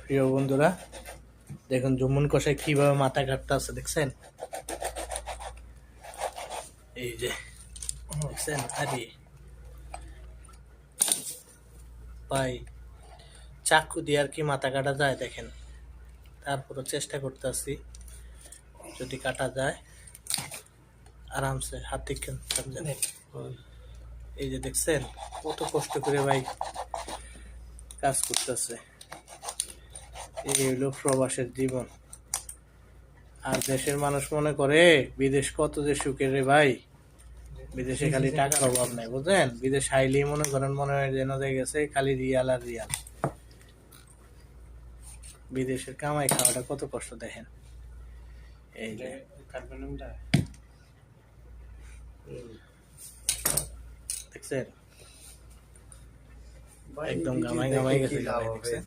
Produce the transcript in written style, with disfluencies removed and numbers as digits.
প্রিয় বন্ধুরা, দেখুন জুম্মন কষাই কিভাবে মাথা কাটতে আছে, দেখছেন? এই যে দেখছেন, আরে ভাই চাকু দিয়ে আর কি মাথা কাটা যায় দেখেন। তারপরও চেষ্টা করতেছি, যদি কাটা যায় আরামসে হাত থেকে। এই যে দেখছেন কত কষ্ট করে ভাই কাজ করতেছে। এই হলো প্রবাসের জীবন। আর দেশের মানুষ মনে করে বিদেশ কত যে সুখের রে ভাই। বিদেশে খালি টাকার অভাব নাই, বুঝলেন? বিদেশ আইলেই মনে হয় যেন গেছে খালি রিয়াল আর রিয়াল। বিদেশের কামাই খাওয়াটা কত কষ্ট দেখেন। এই যে দেখছেন একদম গামাই গামাই গেছে।